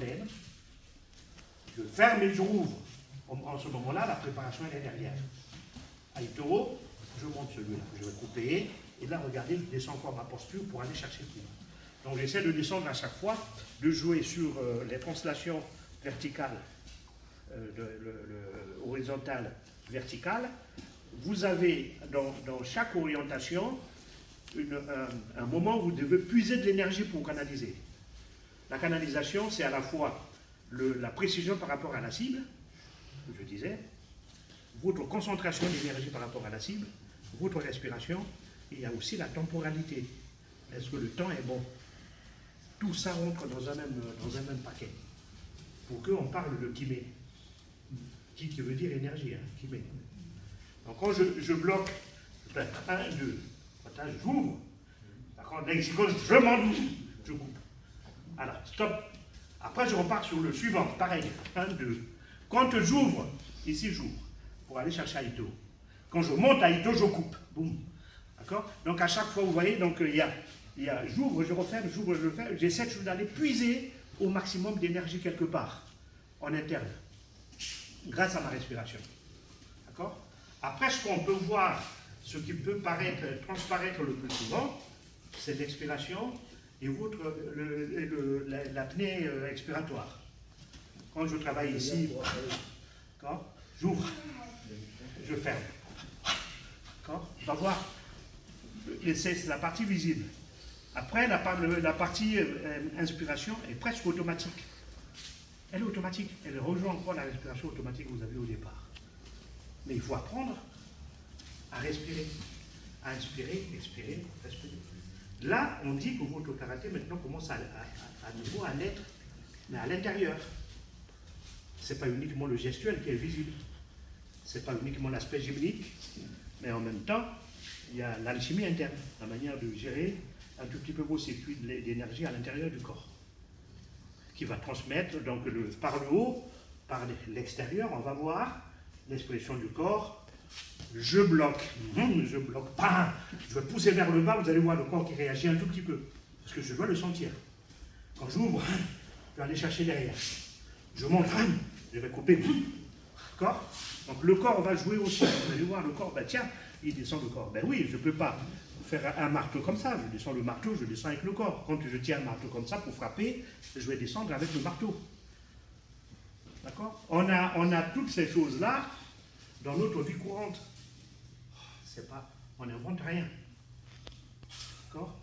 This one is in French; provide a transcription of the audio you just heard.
pleine, je ferme et je rouvre. En ce moment-là, la préparation elle est derrière. Aito, je monte celui-là, je vais couper, et là, regardez, je descends encore ma posture pour aller chercher le coup. Donc j'essaie de descendre à chaque fois, de jouer sur les translations verticales, horizontales, verticales. Vous avez dans chaque orientation un moment où vous devez puiser de l'énergie pour canaliser. La canalisation, c'est à la fois la précision par rapport à la cible, que je disais, votre concentration d'énergie par rapport à la cible, votre respiration, et il y a aussi la temporalité. Est-ce que le temps est bon? Tout ça rentre dans un même paquet. Pour qu'on parle de kimé, qui veut dire énergie, hein, kimé. Donc quand je bloque, 1, 2, j'ouvre, d'accord, je monte, je coupe. Alors, stop. Après, je repars sur le suivant, pareil, 1, 2. Quand j'ouvre, ici j'ouvre, pour aller chercher Aito. Quand je monte à Aito, je coupe. Boum. D'accord? Donc à chaque fois, vous voyez, donc il y a j'ouvre, je referme, j'ouvre, je referme. J'essaie d'aller puiser au maximum d'énergie quelque part, en interne, grâce à ma respiration. D'accord? Après, ce qu'on peut voir, ce qui peut transparaître le plus souvent, c'est l'expiration et l'apnée expiratoire. Quand je travaille ici, j'ouvre, je ferme. D'accord? On va voir, c'est la partie visible. Après, la partie inspiration est presque automatique. Elle est automatique. Elle rejoint encore la respiration automatique que vous avez au départ. Mais il faut apprendre à respirer. À inspirer, expirer, respirer. Là, on dit que votre karaté maintenant commence à nouveau à l'être, mais à l'intérieur. Ce n'est pas uniquement le gestuel qui est visible. Ce n'est pas uniquement l'aspect gymnique, mais en même temps, il y a l'alchimie interne, la manière de gérer un tout petit peu vos circuits d'énergie à l'intérieur du corps, qui va transmettre donc par le haut, par l'extérieur, on va voir l'expression du corps. Je bloque, je bloque, bam, je vais pousser vers le bas, vous allez voir le corps qui réagit un tout petit peu, parce que je dois le sentir. Quand j'ouvre, je vais aller chercher derrière. Je monte, je vais couper, d'accord? Donc le corps va jouer aussi. Vous allez voir le corps, ben tiens, il descend le corps. Ben oui, je ne peux pas faire un marteau comme ça. Je descends le marteau, je descends avec le corps. Quand je tiens un marteau comme ça pour frapper, je vais descendre avec le marteau. D'accord? On a toutes ces choses-là dans notre vie courante. C'est pas, on n'invente rien. D'accord?